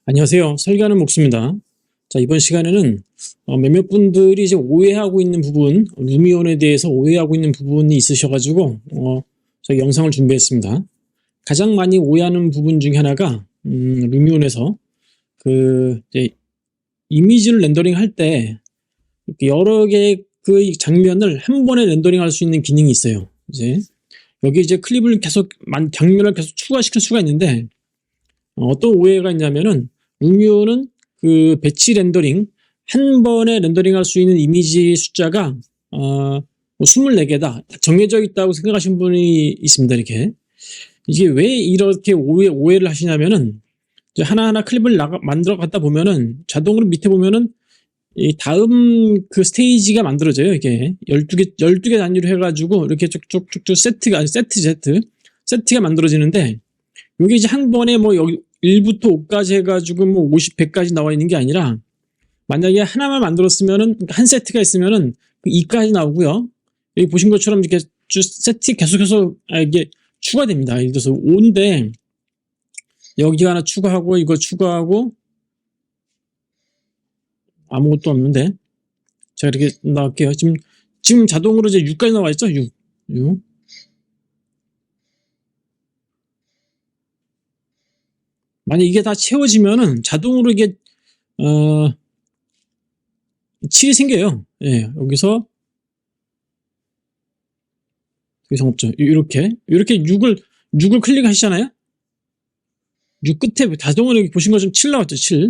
안녕하세요. 설계하는 목수입니다. 자, 이번 시간에는 몇몇 분들이 이제 오해하고 있는 부분, 루미온에 대해서 오해하고 있는 부분이 있으셔가지고 저희 영상을 준비했습니다. 가장 많이 오해하는 부분 중에 하나가 루미온에서 이제 이미지를 렌더링 할 때 여러 개의 그 장면을 한 번에 렌더링 할 수 있는 기능이 있어요. 여기 이제 클립을 계속 장면을 계속 추가시킬 수가 있는데 어떤 오해가 있냐면은 루미온은 그 배치 렌더링 한 번에 렌더링할 수 있는 이미지 숫자가 24개다 정해져 있다고 생각하시는 분이 있습니다. 이게 왜 이렇게 오해를 하시냐면은 이제 하나하나 클립을 만들어 갖다 보면은 자동으로 밑에 보면은 이 다음 그 스테이지가 만들어져요. 이게 12개 단위로 해가지고 이렇게 쭉쭉쭉쭉 세트가 만들어지는데 여기 이제 한 번에 뭐 여기 1부터 5까지 해가지고 뭐 50, 100까지 나와 있는 게 아니라 만약에 하나만 만들었으면은 한 세트가 있으면은 2까지 나오고요. 여기 보신 것처럼 이렇게 쭉 세트 계속해서 이게 추가됩니다. 예를 들어서 5인데 여기 하나 추가하고 이거 추가하고 아무것도 없는데 자 이렇게 나갈게요. 지금 자동으로 이제 6까지 나와 있죠? 6. 만약 이게 다 채워지면은 자동으로 이게 7이 생겨요. 예, 여기서 더 이상 없죠. 이렇게 6을 클릭하시잖아요. 6 끝에 자동으로 여기 보신 것처럼 7 나왔죠. 7.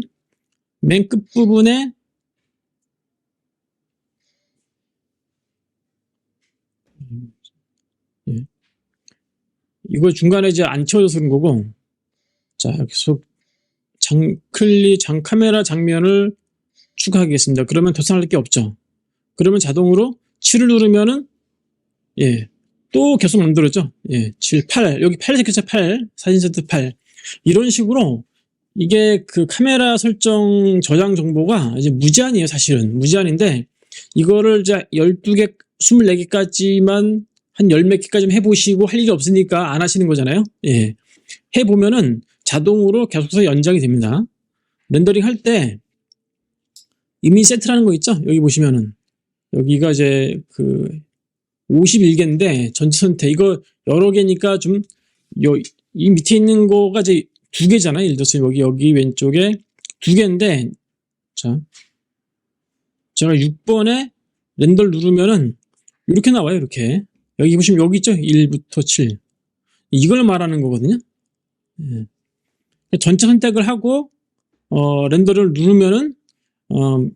맨 끝부분에 예. 이거 중간에 이제 안 채워져서 그런 거고 자 계속 카메라 장면을 추가하겠습니다. 그러면 더 이상 할 게 없죠. 그러면 자동으로 7을 누르면은 또 계속 만들어져. 7, 8 여기 8 새겼죠. 8 사진 세트 8 이런 식으로 이게 그 카메라 설정 저장 정보가 이제 무제한이에요. 사실은 무제한인데 이거를 이제 12개 24개까지만 한 열 몇 개까지 해보시고 할 일이 없으니까 안 하시는 거잖아요. 해보면은 자동으로 계속해서 연장이 됩니다. 렌더링 할 때 이미 세트라는 거 있죠? 여기 보시면은 여기가 이제 그 51개인데 전체 선택 이거 여러 개니까 좀 이 밑에 있는 거가 이제 2개잖아요. 예를 들어서 여기 왼쪽에 2개인데 자 제가 6번에 렌더를 누르면은 이렇게 나와요. 이렇게 여기 보시면 여기 있죠? 1부터 7 이걸 말하는 거거든요. 전체 선택을 하고 렌더를 누르면은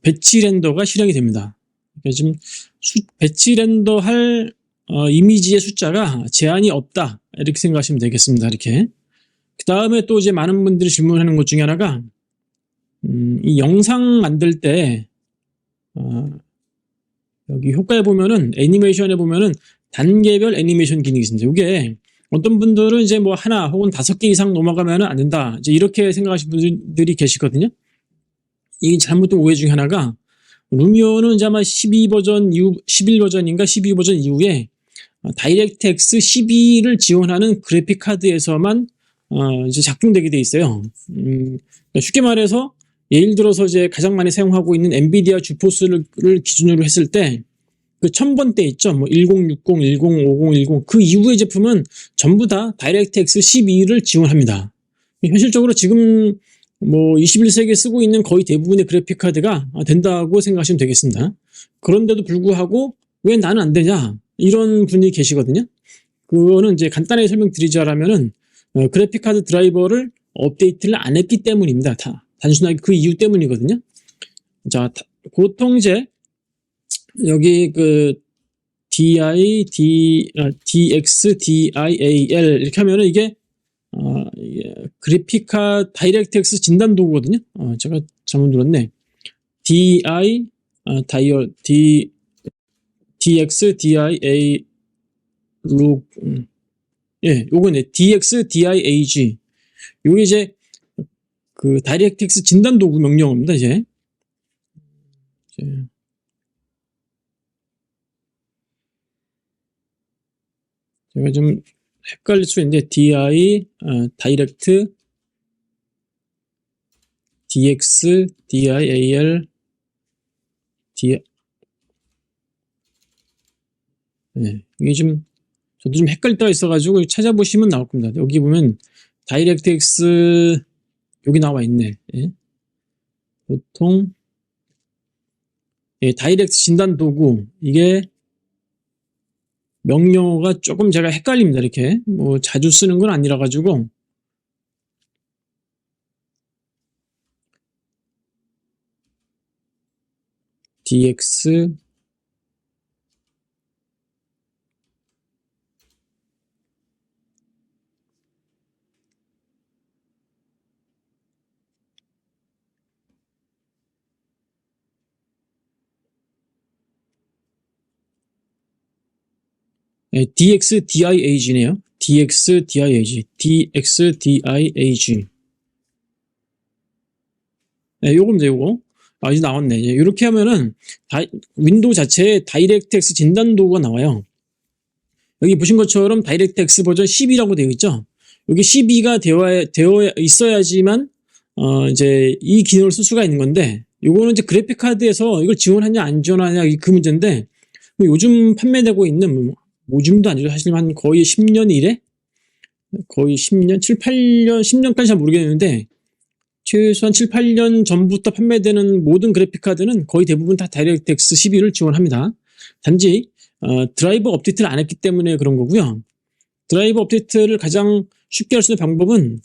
배치 렌더가 실행이 됩니다. 그러니까 지금 배치 렌더 할 이미지의 숫자가 제한이 없다 이렇게 생각하시면 되겠습니다. 이렇게 그 다음에 또 이제 많은 분들이 질문하는 것 중에 하나가 이 영상 만들 때 여기 효과에 보면은 애니메이션에 보면은 단계별 애니메이션 기능이 있습니다. 이게 어떤 분들은 이제 뭐 하나 혹은 5개 이상 넘어가면은 안 된다 이제 이렇게 생각하시는 분들이 계시거든요. 이 잘못된 오해 중에 하나가 루미온은 이제 아마 12버전 이후 11버전인가 12버전 이후에 다이렉트X 12를 지원하는 그래픽 카드에서만 이제 작동되게 돼 있어요. 쉽게 말해서 예를 들어서 이제 가장 많이 사용하고 있는 엔비디아 주포스를 기준으로 했을 때 그 1000번대 있죠. 뭐 1060, 1050, 10, 그 이후의 제품은 전부 다 다이렉트X 12를 지원합니다. 현실적으로 지금 뭐 21세기에 쓰고 있는 거의 대부분의 그래픽 카드가 된다고 생각하시면 되겠습니다. 그런데도 불구하고 왜 나는 안 되냐 이런 분이 계시거든요. 그거는 이제 간단하게 설명드리자면은 그래픽 카드 드라이버를 업데이트를 안 했기 때문입니다. 단순하게 그 이유 때문이거든요. 자, 보통 이제 여기 그 DX, DIAL 이렇게 하면은 이게 그래픽카 다이렉트X 진단 도구거든요. 제가 잘못 눌렀네. DX, DIA 룩 요거네. DX, DIAG 요게 이제 그 다이렉트X 진단 도구 명령어입니다. 이제 제가 좀 헷갈릴 수 있는데 다이렉트 DX, DIAL, 네, 이게 좀 저도 좀 헷갈릴 때가 있어가지고 찾아보시면 나올 겁니다. 여기 보면 다이렉트X 여기 나와 있네. 예. 보통 다이렉트 진단 도구 이게 명령어가 조금 제가 헷갈립니다. 이렇게 뭐 자주 쓰는 건 아니라 가지고 DX DXDIAG네요. DXDIAG, DXDIAG. 네, 요겁니다, 요거. 이제 나왔네. 이렇게 하면은 윈도우 자체에 다이렉트X 진단 도구가 나와요. 여기 보신 것처럼 다이렉트X 버전 12라고 되어 있죠. 여기 12가 되어 있어야지만 이제 이 기능을 쓸 수가 있는 건데, 요거는 이제 그래픽 카드에서 이걸 지원하냐 안 지원하냐 그 문제인데, 요즘 판매되고 있는 요즘도 아니죠. 사실 한 거의 10년 이래? 거의 10년, 7, 8년, 10년까지 잘 모르겠는데 최소한 7, 8년 전부터 판매되는 모든 그래픽카드는 거의 대부분 다 다이렉트X 12를 지원합니다. 단지 드라이버 업데이트를 안 했기 때문에 그런 거고요. 드라이버 업데이트를 가장 쉽게 할 수 있는 방법은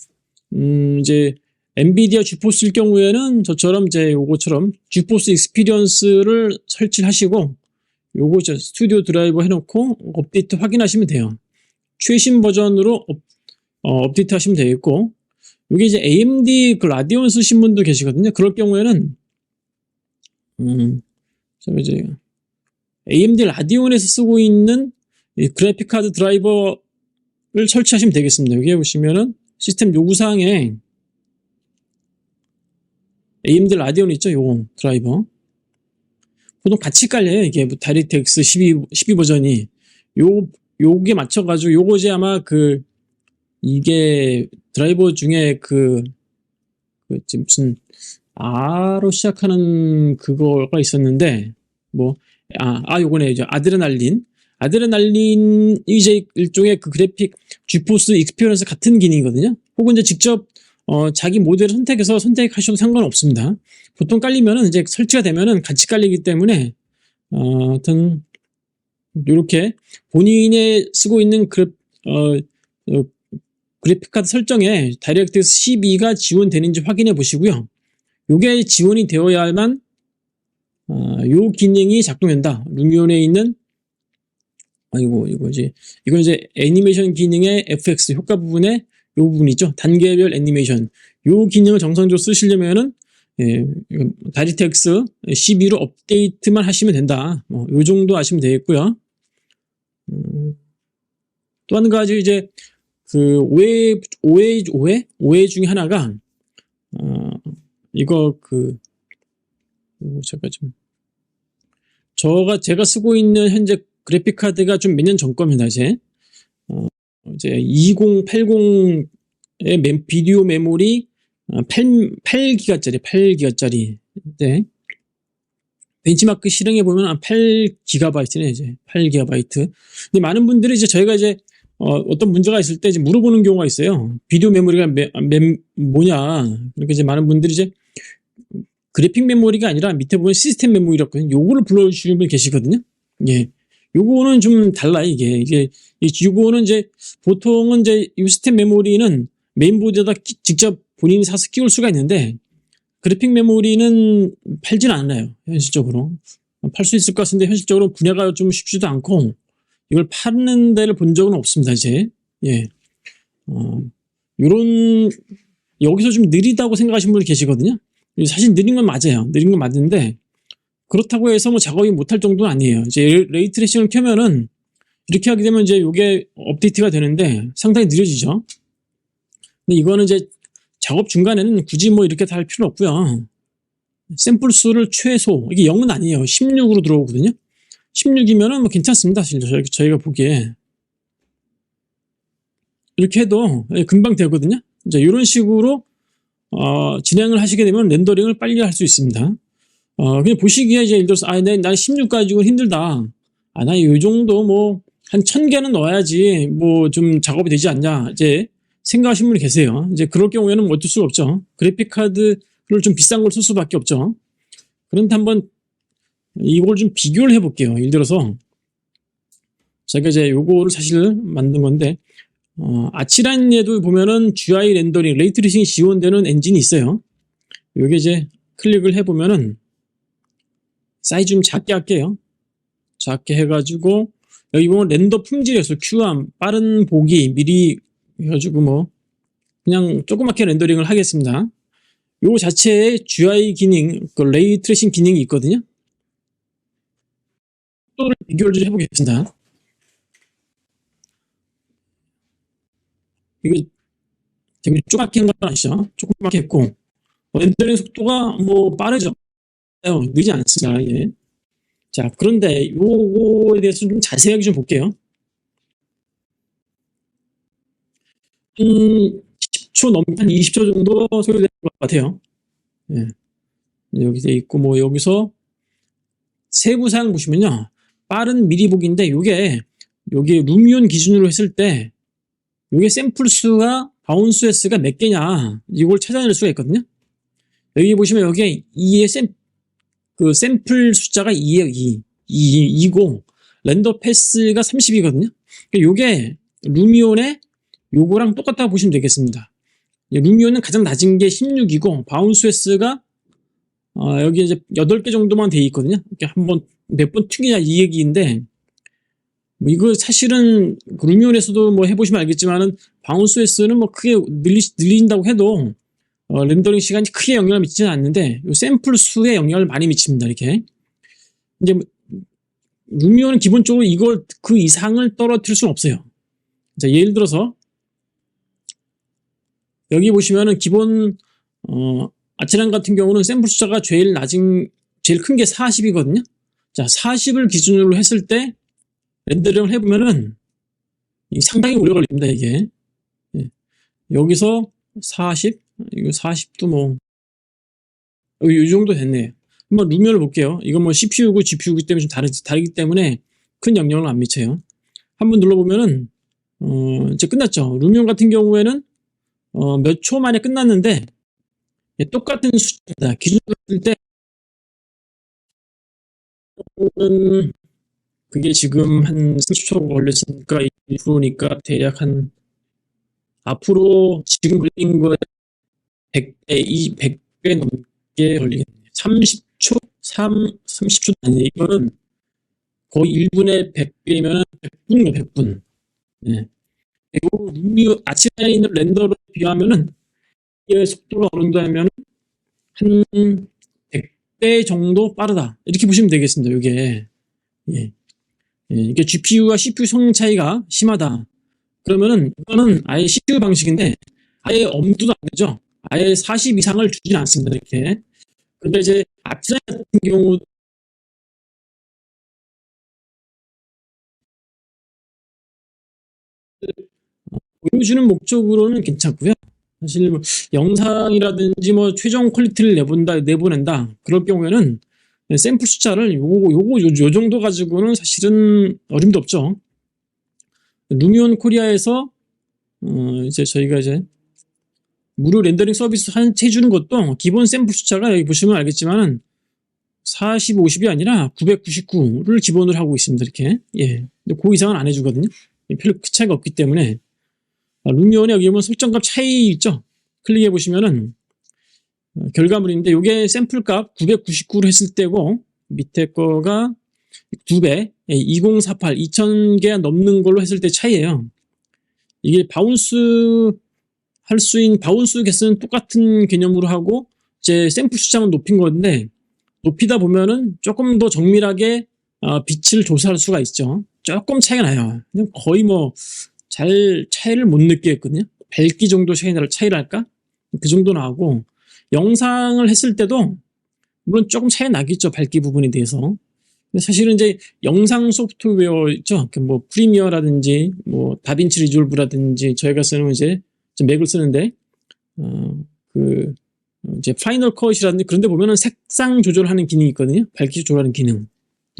이제 엔비디아 주포스일 경우에는 저처럼 이제 요거처럼 주포스 익스피리언스를 설치를 하시고 요거 스튜디오 드라이버 해놓고 업데이트 확인하시면 돼요. 최신 버전으로 업데이트 하시면 되겠고, 여기 이제 AMD 그 라디온 쓰신 분도 계시거든요. 그럴 경우에는 이제 AMD 라디온에서 쓰고 있는 이 그래픽 카드 드라이버를 설치하시면 되겠습니다. 여기 보시면은 시스템 요구사항에 AMD 라디온 있죠? 요거 드라이버 보통 같이 깔려요. 이게 다이렉트X 12 버전이 요게 맞춰가지고 요거 이제 아마 이게 드라이버 중에 무슨 R로 시작하는 그거가 있었는데 요거네. 이제 아드레날린이 이제 일종의 그 그래픽 GeForce 익스피리언스 같은 기능이거든요. 혹은 이제 직접 자기 모델을 선택하셔도 상관없습니다. 보통 깔리면은 이제 설치가 되면은 같이 깔리기 때문에 하여튼 이렇게 본인의 쓰고 있는 그래픽카드 설정에 다이렉트X 12가 지원되는지 확인해 보시고요. 요게 지원이 되어야만 요 기능이 작동된다. 루미온에 있는 이건 이제 애니메이션 기능의 FX 효과 부분에 요 부분이죠. 단계별 애니메이션. 요 기능을 정상적으로 쓰시려면은 다이렉트X 12로 업데이트만 하시면 된다. 요 정도 아시면 되겠고요. 또 한 가지 이제 오해 중에 하나가 제가 쓰고 있는 현재 그래픽 카드가 좀 몇 년 전 겁니다. 이제 2080의 비디오 메모리 8기가짜리. 네. 벤치마크 실행해 보면 8GB네, 이제. 8GB. 근데 많은 분들이 이제 저희가 이제 어떤 문제가 있을 때 이제 물어보는 경우가 있어요. 비디오 메모리가 뭐냐. 그러니까 이제 많은 분들이 이제 그래픽 메모리가 아니라 밑에 보면 시스템 메모리라고 요거를 불러주시는 분이 계시거든요. 예. 요거는 좀 달라요, 이게. 요거는 이제 보통은 이제 이 시스템 메모리는 메인보드에다 직접 본인이 사서 끼울 수가 있는데 그래픽 메모리는 팔지는 않아요, 현실적으로. 팔 수 있을 것 같은데 현실적으로 분야가 좀 쉽지도 않고 이걸 파는 데를 본 적은 없습니다, 이제. 예. 여기서 좀 느리다고 생각하시는 분이 계시거든요. 사실 느린 건 맞아요. 느린 건 맞는데, 그렇다고 해서 뭐 작업이 못할 정도는 아니에요. 이제 레이트레이싱을 켜면은, 이렇게 하게 되면 이제 이게 업데이트가 되는데 상당히 느려지죠. 근데 이거는 이제 작업 중간에는 굳이 뭐 이렇게 다 할 필요는 없고요. 샘플 수를 최소, 이게 0은 아니에요. 16으로 들어오거든요. 16이면은 뭐 괜찮습니다. 사실 저희가 보기에. 이렇게 해도 금방 되거든요. 이제 이런 식으로 진행을 하시게 되면 렌더링을 빨리 할 수 있습니다. 그냥 보시기에 이제 예를 들어서, 난 16 가지고 힘들다. 나 요 정도 뭐, 한 1000개는 넣어야지 뭐 좀 작업이 되지 않냐. 이제 생각하시는 분이 계세요. 이제 그럴 경우에는 뭐 어쩔 수가 없죠. 그래픽카드를 좀 비싼 걸 쓸 수밖에 없죠. 그런데 한번 이걸 좀 비교를 해볼게요. 예를 들어서, 제가 이제 요거를 사실 만든 건데, 아치란에도 보면은 GUI 렌더링, 레이트레이싱이 지원되는 엔진이 있어요. 요게 이제 클릭을 해보면은, 사이즈 좀 작게 할게요. 작게 해가지고, 여기 보면 렌더 품질에서 QAM, 빠른 보기, 미리 해가지고 뭐, 그냥 조그맣게 렌더링을 하겠습니다. 요 자체에 GUI 기능, 그 레이트레이싱 기능이 있거든요. 또를 비교를 좀 해보겠습니다. 이거 되게 조그맣게 한 건 아시죠? 조그맣게 했고, 렌더링 속도가 뭐 빠르죠? 느리지 않습니다. 예. 자, 그런데 요거에 대해서 좀 자세하게 좀 볼게요. 한 10초 넘게 한 20초 정도 소요되는 것 같아요. 예. 여기 돼 있고, 뭐 여기서 세부 사항 보시면요. 빠른 미리 보기인데 요게 루미온 기준으로 했을 때 요게 샘플 수가 바운스 횟수가 몇 개냐 이걸 찾아낼 수가 있거든요. 여기 보시면 여기에 2의 샘플 숫자가 2예요. 2고 렌더 패스가 30이거든요. 요게 루미온의 요거랑 똑같다고 보시면 되겠습니다. 루미온은 가장 낮은 게 16이고 바운스 횟수가 여기 이제 8개 정도만 돼 있거든요. 이렇게 한번 몇 번 튀기냐 이 얘기인데, 뭐 이거 사실은 루미온에서도 뭐 해보시면 알겠지만은 바운스 횟수는 뭐 크게 늘린다고 해도 렌더링 시간이 크게 영향을 미치지는 않는데 요 샘플 수에 영향을 많이 미칩니다. 이렇게 이제 루미온은 기본적으로 이걸 그 이상을 떨어뜨릴 수는 없어요. 자, 예를 들어서 여기 보시면은 기본 아치란 같은 경우는 샘플 숫자가 제일 큰 게 40이거든요. 자, 40을 기준으로 했을 때 렌더링을 해보면은 상당히 오래 걸립니다, 이게. 예. 여기서 40, 이거 40도 뭐, 이 정도 됐네요. 한번 루미온을 볼게요. 이건 뭐 CPU고 GPU이기 때문에 좀 다르기 때문에 큰 영향을 안 미쳐요. 한번 눌러보면은, 이제 끝났죠. 루미온 같은 경우에는, 몇 초 만에 끝났는데, 예, 똑같은 숫자입니다. 기준으로 했을 때, 그게 지금 한 30초 걸렸으니까 1%니까 대략 한 앞으로 지금 걸린 거에 100배 넘게 걸리겠네요. 30초? 30초 아니에요. 이거는 거의 1분의 100배면 100분이에요, 100분. 네. 그리고 아치라인을 렌더로 비하면은 이 속도가 어느 정도 하면 한 100배 정도 빠르다. 이렇게 보시면 되겠습니다. 이게. 예. 이게 GPU와 CPU 성능 차이가 심하다. 그러면은 이거는 아예 CPU 방식인데 아예 엄두도 안 되죠. 아예 40 이상을 주진 않습니다. 이렇게. 근데 이제 아치라인 같은 경우 보여주는 목적으로는 괜찮고요. 사실 뭐 영상이라든지 뭐 최종 퀄리티를 내보낸다. 그럴 경우에는 샘플 숫자를 요 정도 가지고는 사실은 어림도 없죠. 루미온 코리아에서 이제 저희가 이제 무료 렌더링 서비스 해주는 것도 기본 샘플 숫자가 여기 보시면 알겠지만은 40, 50이 아니라 999를 기본으로 하고 있습니다. 이렇게. 예. 근데 그 이상은 안 해주거든요. 별로 그 차이가 없기 때문에. 루미온에 여기 보면 설정값 차이 있죠? 클릭해 보시면은 결과물인데 이게 샘플값 999로 했을 때고 밑에 거가 2배 2048 2000개 넘는 걸로 했을 때 차이예요. 이게 바운스 할 수 있는 바운스 개수는 똑같은 개념으로 하고 이제 샘플 숫자만 높인 건데 높이다 보면은 조금 더 정밀하게 빛을 조사할 수가 있죠. 조금 차이가 나요. 그냥 거의 뭐 잘 차이를 못 느끼겠거든요. 밝기 정도 차이랄까? 그 정도 나오고 영상을 했을 때도 물론 조금 차이 나겠죠. 밝기 부분에 대해서. 근데 사실은 이제 영상 소프트웨어 있죠. 뭐 프리미어라든지 뭐 다빈치 리졸브라든지 저희가 쓰는 이제 맥을 쓰는데 그 이제 파이널 컷이라든지 그런 데 보면은 색상 조절하는 기능이 있거든요. 밝기 조절하는 기능.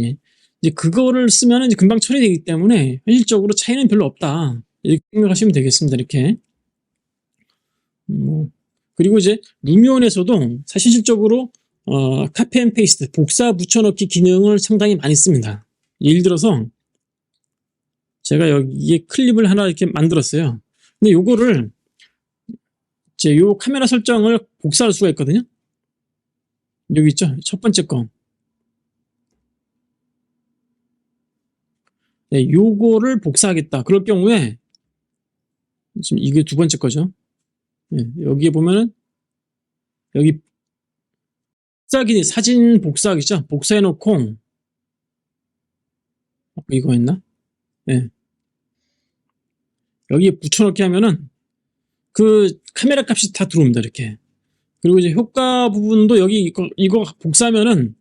예. 이제 그거를 쓰면은 이제 금방 처리되기 때문에 현실적으로 차이는 별로 없다. 이렇게 생각하시면 되겠습니다. 이렇게. 그리고 이제 루미온에서도 사실 실적으로 카피 앤 페이스트, 복사 붙여넣기 기능을 상당히 많이 씁니다. 예를 들어서 제가 여기에 클립을 하나 이렇게 만들었어요. 근데 요거를 이제 요 카메라 설정을 복사할 수가 있거든요. 여기 있죠? 첫 번째 거. 네, 요거를 복사하겠다. 그럴 경우에 지금 이게 두 번째 거죠. 네, 여기에 보면은 여기 복사기 사진 복사하기죠. 복사해 놓고 이거 했나? 네. 여기에 붙여넣기 하면은 그 카메라 값이 다 들어옵니다. 이렇게. 그리고 이제 효과 부분도 여기 이거 복사하면은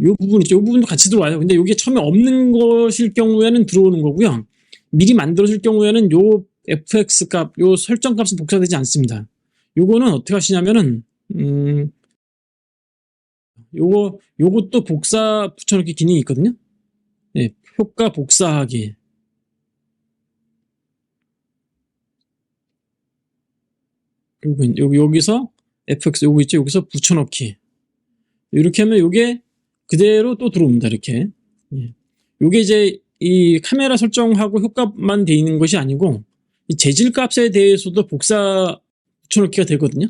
요 부분 있죠. 요 부분도 같이 들어와요. 근데 여기에 처음에 없는 것일 경우에는 들어오는 거고요. 미리 만들어질 경우에는 요 fx 값, 요 설정 값은 복사되지 않습니다. 요거는 어떻게 하시냐면은 요것도 복사 붙여넣기 기능이 있거든요. 네, 효과 복사하기. 그리고 여기서 fx 요거 있죠. 여기서 붙여넣기. 이렇게 하면 요게 그대로 또 들어옵니다. 이렇게. 예. 요게 이제 이 카메라 설정하고 효과만 돼 있는 것이 아니고 이 재질 값에 대해서도 복사 붙여넣기가 되거든요.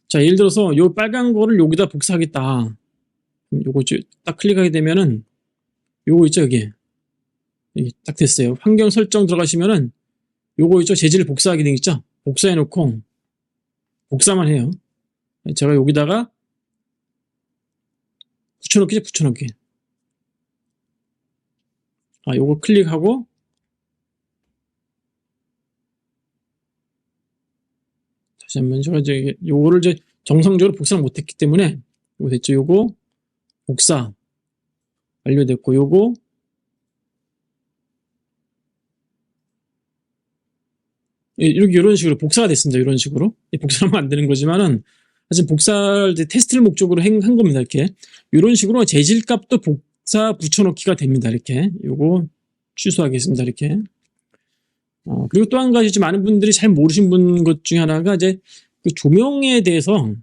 자, 예를 들어서 요 빨간 거를 여기다 복사하겠다. 요거 딱 클릭하게 되면은 요거 있죠, 여기. 여기 딱 됐어요. 환경 설정 들어가시면은 요거 있죠, 재질 복사하기 등 있죠. 복사해 놓고 복사만 해요. 제가 여기다가 붙여넣기죠, 붙여넣기. 요거 클릭하고 다시 한번 제가 이제 요거를 이제 정상적으로 복사를 못했기 때문에 요거 됐죠, 요거 복사 완료됐고 요거 이렇게 이런 식으로 복사가 됐습니다. 이런 식으로 복사하면 안 되는 거지만은 사실 복사를 이제 테스트를 목적으로 한 겁니다. 이렇게 이런 식으로 재질값도 복사 붙여넣기가 됩니다. 이렇게 요거 취소하겠습니다. 이렇게 그리고 또 한 가지 좀 많은 분들이 잘 모르신 것 중에 하나가 이제 그 조명에 대해서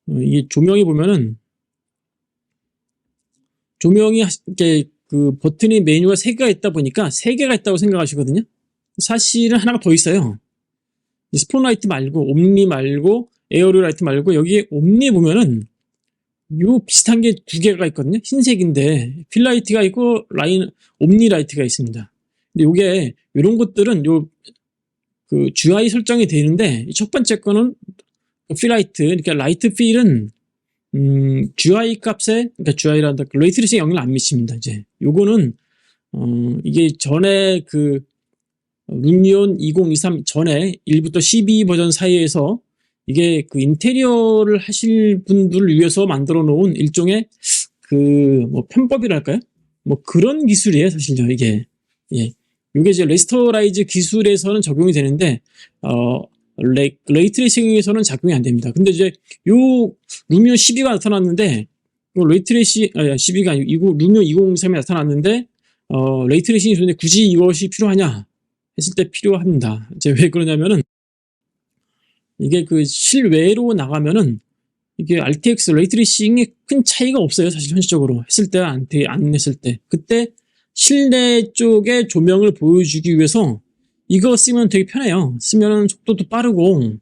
이 조명이 보면은 조명이 이렇게 그 버튼이 메뉴가 3개가 있다 보니까 3개가 있다고 생각하시거든요. 사실은 하나가 더 있어요. 스포라이트 말고 옴니 말고 에어리라이트 말고 여기 옴니 보면은 요 비슷한 게 2개가 있거든요. 흰색인데 필라이트가 있고 옴니 라이트가 있습니다. 근데 요게 이런 것들은 요 그 GUI 설정이 되는데 첫 번째 거는 필라이트 그러니까 라이트 필은 GUI 값에 그러니까 GUI란다 레이트레이싱 영향을 안 미칩니다. 이제 요거는 이게 전에 그 루미온 2023 전에 1부터 12 버전 사이에서 이게 그 인테리어를 하실 분들을 위해서 만들어 놓은 일종의 그 뭐 편법이랄까요? 뭐 그런 기술이에요, 사실요, 이게. 예. 이게 이제 레스터라이즈 기술에서는 적용이 되는데, 레이트레이싱에서는 작용이 안 됩니다. 근데 이제 요 루미온 12가 나타났는데, 레이트레이싱, 12가 아니고, 이거 루미온 2023이 나타났는데, 레이트레이싱이 좋은데 굳이 이것이 필요하냐? 했을 때 필요합니다. 이제 왜 그러냐면은, 이게 그 실외로 나가면은 이게 RTX 레이트레이싱이 큰 차이가 없어요. 사실 현실적으로 했을 때 안 했을 때 그때 실내 쪽에 조명을 보여주기 위해서 이거 쓰면 되게 편해요. 쓰면은 속도도 빠르고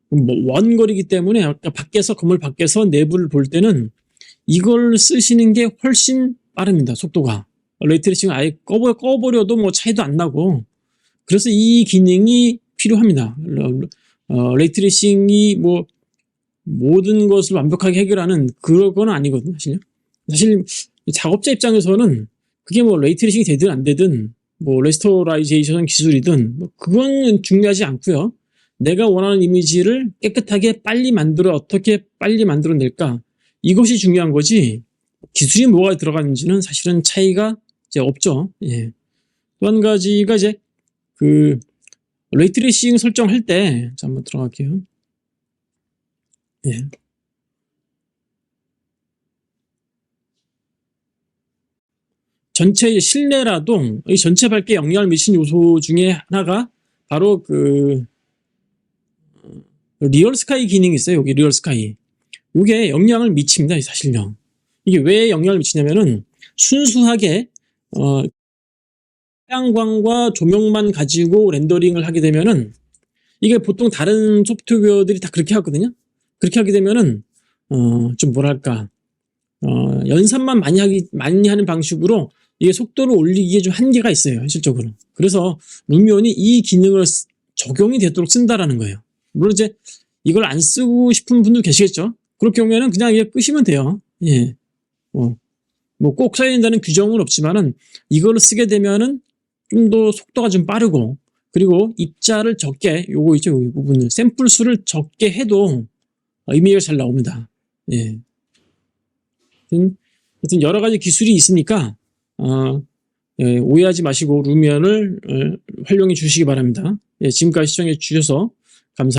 뭐 원거리이기 때문에 아까 밖에서 건물 밖에서 내부를 볼 때는 이걸 쓰시는 게 훨씬 빠릅니다. 속도가 레이트레이싱 아예 꺼버려도 뭐 차이도 안 나고 그래서 이 기능이 필요합니다. 레이트레이싱이 뭐 모든 것을 완벽하게 해결하는 그런 건 아니거든요. 사실 작업자 입장에서는 그게 뭐 레이트레이싱이 되든 안 되든 뭐 레스토라이제이션 기술이든 뭐 그건 중요하지 않고요. 내가 원하는 이미지를 깨끗하게 빨리 어떻게 빨리 만들어낼까 이것이 중요한 거지 기술이 뭐가 들어가는지는 사실은 차이가 이제 없죠. 예. 또 한 가지가 이제 그 레이트레이싱 설정할 때, 자, 한번 들어갈게요. 예. 전체 실내라도 이 전체 밝기에 영향을 미치는 요소 중에 하나가 바로 리얼 스카이 기능이 있어요. 여기 리얼 스카이. 이게 영향을 미칩니다. 사실요. 이게 왜 영향을 미치냐면은 순수하게 태양광과 조명만 가지고 렌더링을 하게 되면은 이게 보통 다른 소프트웨어들이 다 그렇게 하거든요. 그렇게 하게 되면은 좀 뭐랄까 연산만 많이 하는 방식으로 이게 속도를 올리기에 좀 한계가 있어요. 현실적으로. 그래서 루미온이 이 기능을 적용이 되도록 쓴다라는 거예요. 물론 이제 이걸 안 쓰고 싶은 분도 계시겠죠. 그럴 경우에는 그냥 이게 끄시면 돼요. 예. 뭐 꼭 써야 된다는 규정은 없지만은 이걸로 쓰게 되면은 좀 더 속도가 좀 빠르고 그리고 입자를 적게 요거 있죠. 이 부분을 샘플 수를 적게 해도 의미가 잘 나옵니다. 예. 하여튼 여러 가지 기술이 있으니까 예, 오해하지 마시고 루미온을 활용해 주시기 바랍니다. 예, 지금까지 시청해 주셔서 감사합니다.